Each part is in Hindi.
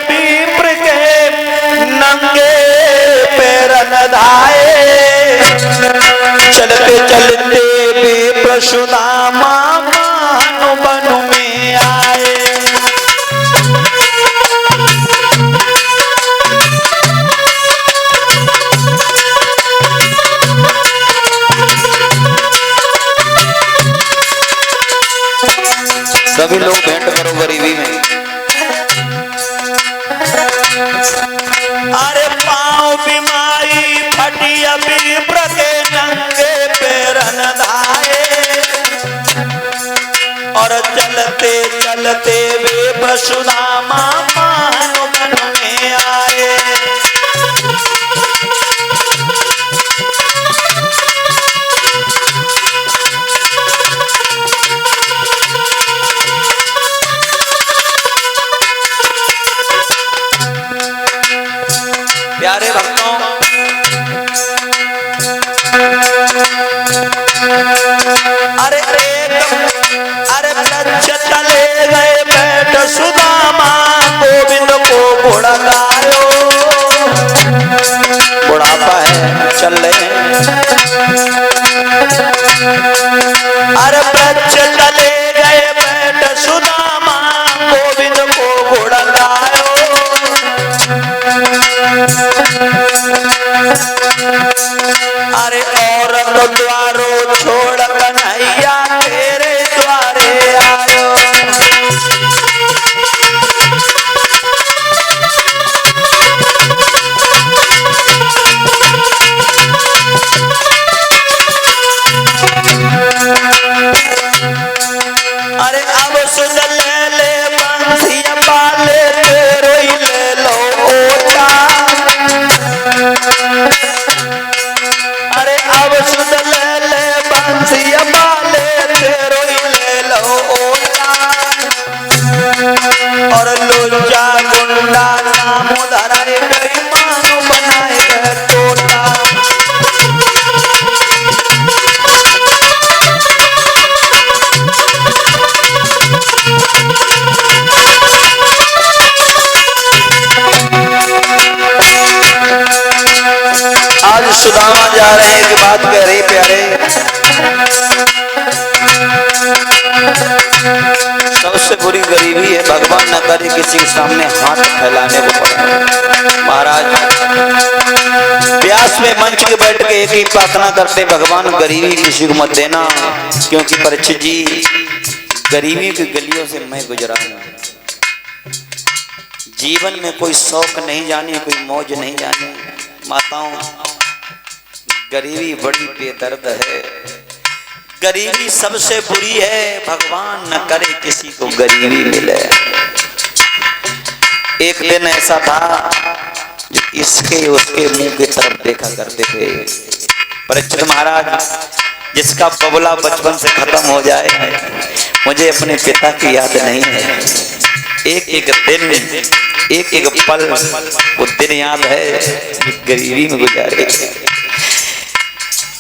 पीपर के नंगे पैर धाए। चलते चलते विप्र सुदामा मान वन में आए। सभी लोग भेंट करो गरीबी में। अरे पाँव बीमारी फटी विप्र के नंगे पैर धाए। और चलते चलते विप्र सुदामा मान वन में आए। प्यारे भक्तों, अरे वृक्ष तले गए बैठ सुदामा गोविंद को घोड़ा गायो। बुढ़ापा है, चल रहे हैं। अरे वृक्ष तले गए बैठ सुदामा गोविंद को घोड़ा गायो। अरे औरत द्वारो छोड़ कन्हैया तेरे द्वारे आयो। अरे अब सुन ले बंसिया पाले तेरो ही ले लो ओटा। अरे अब सुन ले बंसिया पाले तेरो ही ले लो ओटा। और लोचा गुंडा नाम धराए गई मानो बनाए गए टोटा। आज सुदामा जा रहे हैं कि बात कह रहे प्यारे। सबसे बुरी गरीबी है, भगवान न करे किसी के सामने हाथ फैलाने को पड़े। महाराज व्यास में मंच के बैठ के एक ही प्रार्थना करते, भगवान गरीबी किसी को मत देना। क्योंकि परीक्षित जी, गरीबी की गलियों से मैं गुजरा हूं। जीवन में कोई शौक नहीं जाने, कोई मौज नहीं जाने। माताओं, गरीबी बड़ी बेदर्द है। गरीबी सबसे बुरी है, भगवान न करे किसी को गरीबी मिले। एक दिन ऐसा था, इसके उसके मुंह की तरफ देखा करते थे। परीक्षित महाराज, जिसका बबला बचपन से खत्म हो जाए, मुझे अपने पिता की याद नहीं है। एक एक दिन, एक एक पल वो दिन याद है, गरीबी में गुजारे।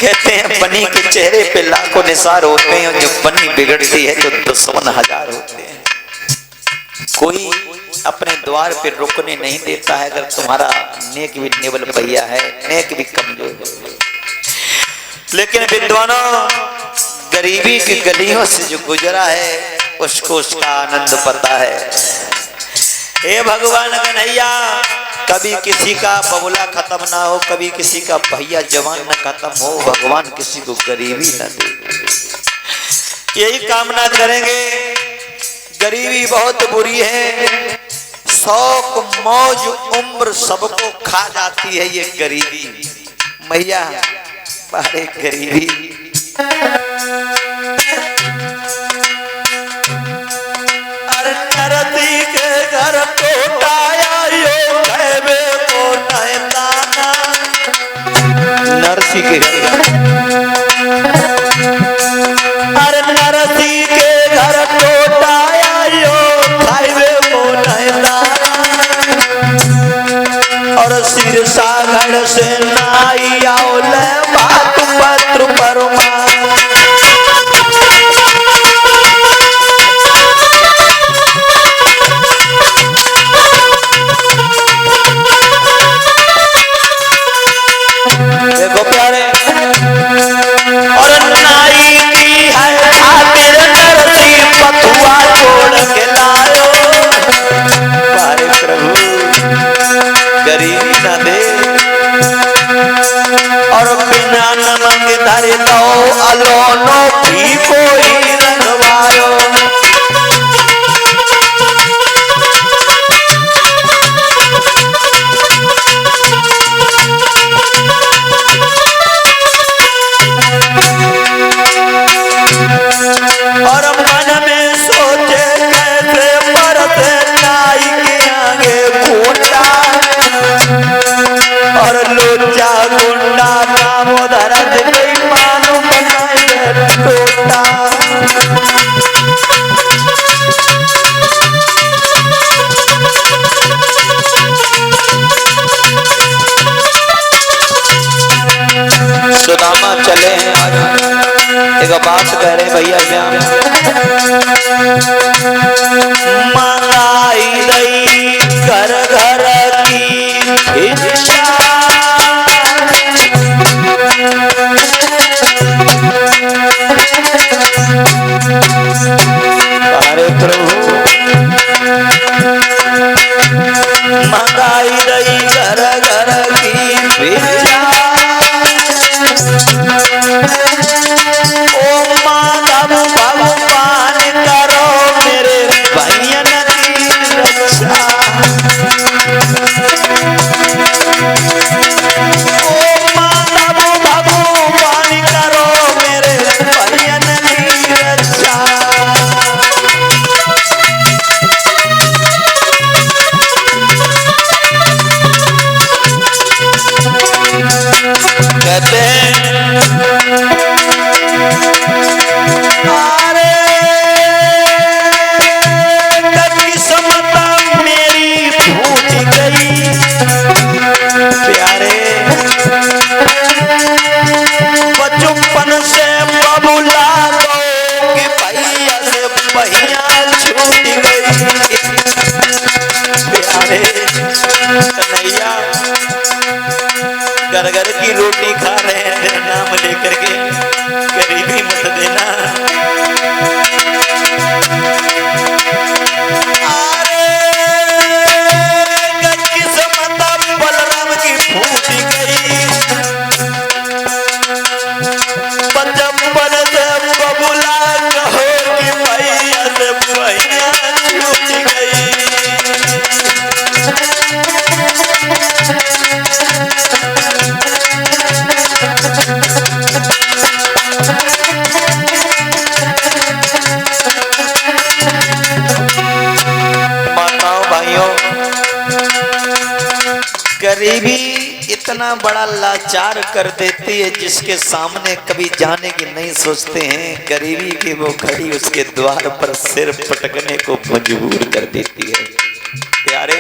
कहते हैं बनी के चेहरे पे लाखों निसार होते हैं, और जब बनी बिगड़ती है तो दुश्मन हजार होते हैं। कोई अपने द्वार पे रुकने नहीं देता है अगर तुम्हारा नेक भी नेवल भैया है, नेक भी कमजोर है। लेकिन विद्वानों, गरीबी की गलियों से जो गुजरा है उसको उसका आनंद पता है। हे भगवान कन्हैया, कभी किसी का बबुला खत्म ना हो, कभी किसी का भैया जवान न खत्म हो, भगवान किसी को गरीबी न दे। यही कामना करेंगे। गरीबी बहुत बुरी है, शौक मौज उम्र सबको खा जाती है ये गरीबी। मैया बारे गरीबी। अरे नरती के घर टोटाया यो कहवे को नैताना। नरसी के घर, अरे नरसी के घर टोटाया यो कहवे को नैताना। और सिर सागर से नाई आओ ले बात पत्र परमा। मंगाई रही घर घर की भिक्षा, अरे प्रभु मंगाई रही घर घर की भिक्षा। ओ माधव भगवान करो मेरे भैयन की रक्षा। ओ माधव भगवान करो मेरे भैयन की रक्षा। कहते अरे किस्मत मेरी फूट गई प्यारे, बचपन से बबुला दो कि भैया से भैया छूट गई प्यारे। कन्हैया घर घर की रोटी खा रहे हैं तेरा नाम लेकर के, गरीबी मत देना। अरे किस्मत बलराम की फूट गई, बचपन से बबुला कहो कि भैया से भैया छूट गई। गरीबी इतना बड़ा लाचार कर देती है जिसके सामने कभी जाने की नहीं सोचते हैं। गरीबी की वो घड़ी उसके द्वार पर सिर पटकने को मजबूर कर देती है प्यारे।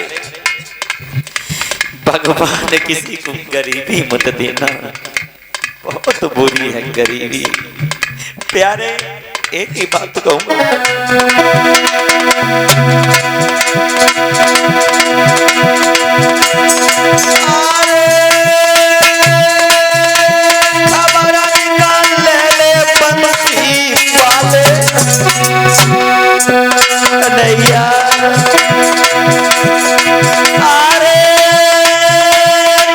भगवान किसी को गरीबी मत देना, बहुत बुरी है गरीबी प्यारे। एक ही बात कहूंगा, खबर निकाल ले बंसी वाले कन्हैया। अरे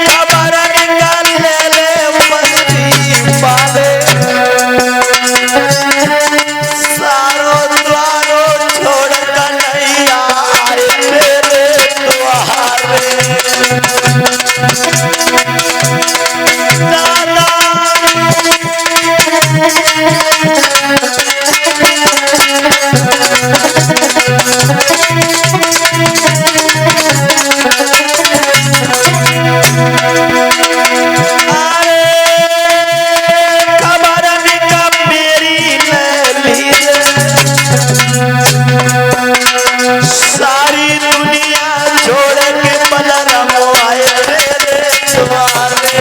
खबर निकाल ले बंसी वाले, सारो द्वारो छोड़ कन्हैया आए मेरे द्वारे। सारी दुनिया छोड़ के बलराम आए मेरे द्वारे।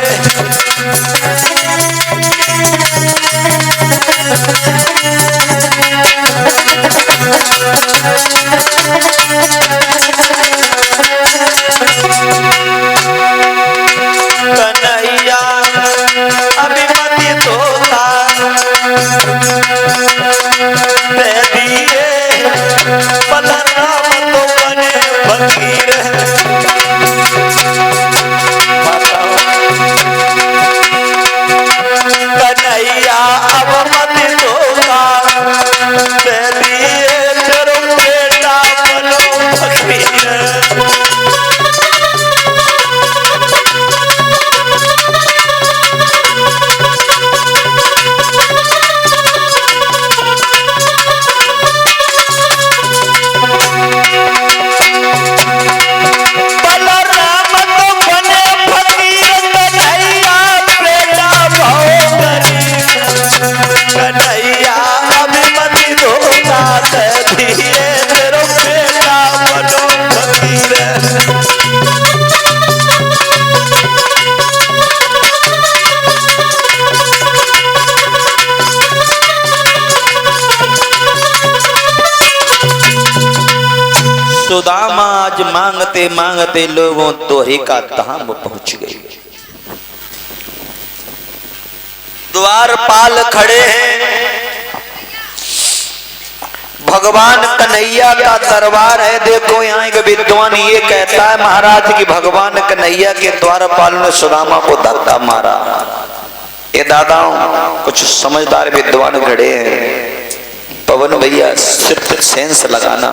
कन्हैया अभिमति तोता दे दिए, बलराम तो बने फकीर। कन्हैया अब मत धोखा दे दिए, तेरो पेड़ आज मांगते मांगते लोगों तोहे का धाम पहुंच गए। द्वारपाल खड़े हैं, भगवान कन्हैया का दरबार है। देखो यहाँ एक विद्वान ये कहता है महाराज कि भगवान कन्हैया के द्वारपाल ने सुदामा को धक्का मारा। ये दादाओं कुछ समझदार विद्वान खड़े हैं, पवन भैया सिर्फ सेंस लगाना।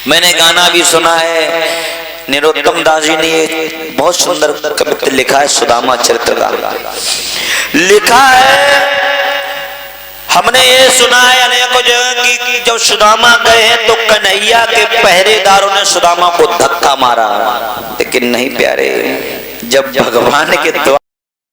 मैंने गाना भी सुना है, निरोत्तम दास जी ने ये बहुत सुंदर कविता लिखा है, सुदामा चरित्र का लिखा है। हमने ये सुना है अनेकों जगह की जब सुदामा गए तो कन्हैया के पहरेदारों ने सुदामा को धक्का मारा, लेकिन नहीं प्यारे, जब भगवान के द्वार